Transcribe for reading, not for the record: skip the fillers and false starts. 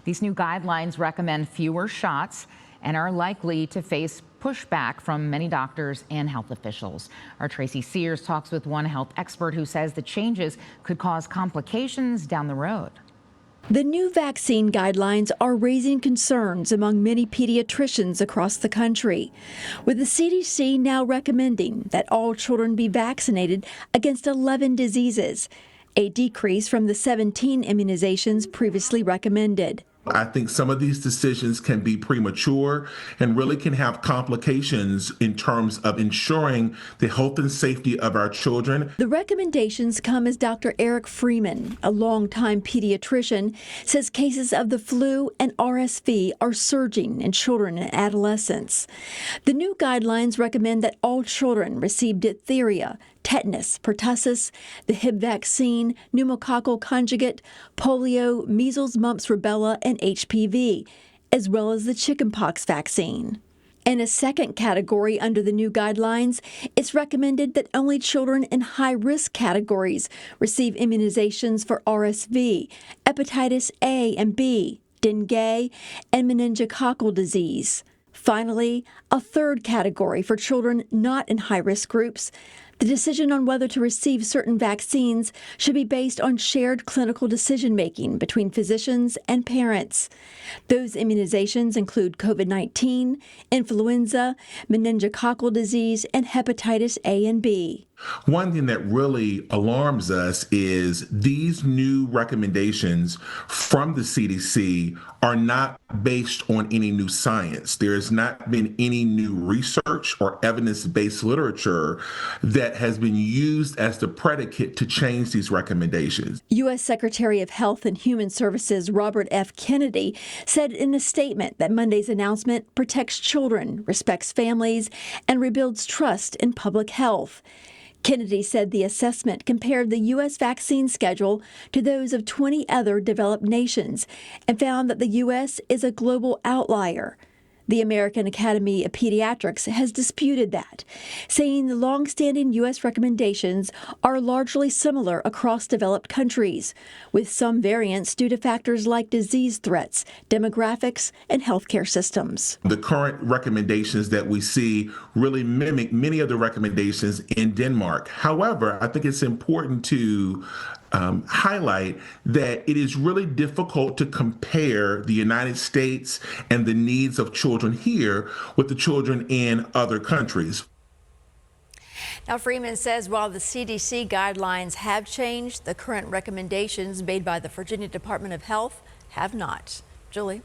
These new guidelines recommend fewer shots and are likely to face pushback from many doctors and health officials. Our Tracy Sears talks with one health expert who says the changes could cause complications down the road. The new vaccine guidelines are raising concerns among many pediatricians across the country, with the CDC now recommending that all children be vaccinated against 11 diseases, a decrease from the 17 immunizations previously recommended. I think some of these decisions can be premature and really can have complications in terms of ensuring the health and safety of our children. The recommendations come as Dr. Eric Freeman, a longtime pediatrician, says cases of the flu and RSV are surging in children and adolescents. The new guidelines recommend that all children receive diphtheria, tetanus, pertussis, the Hib vaccine, pneumococcal conjugate, polio, measles, mumps, rubella, and HPV, as well as the chickenpox vaccine. In a second category under the new guidelines, it's recommended that only children in high-risk categories receive immunizations for RSV, hepatitis A and B, dengue, and meningococcal disease. Finally, a third category for children not in high-risk groups. The decision on whether to receive certain vaccines should be based on shared clinical decision-making between physicians and parents. Those immunizations include COVID-19, influenza, meningococcal disease, and hepatitis A and B. One thing that really alarms us is these new recommendations from the CDC are not based on any new science. There has not been any new research or evidence-based literature that has been used as the predicate to change these recommendations. U.S. Secretary of Health and Human Services Robert F. Kennedy said in a statement that Monday's announcement protects children, respects families, and rebuilds trust in public health. Kennedy said the assessment compared the U.S. vaccine schedule to those of 20 other developed nations and found that the U.S. is a global outlier. The American Academy of Pediatrics has disputed that, saying the long-standing U.S. recommendations are largely similar across developed countries, with some variants due to factors like disease threats, demographics, and healthcare systems. The current recommendations that we see really mimic many of the recommendations in Denmark. However, I think it's important to highlight that it is really difficult to compare the United States and the needs of children here with the children in other countries. Now, Freeman says while the CDC guidelines have changed, the current recommendations made by the Virginia Department of Health have not. Julie.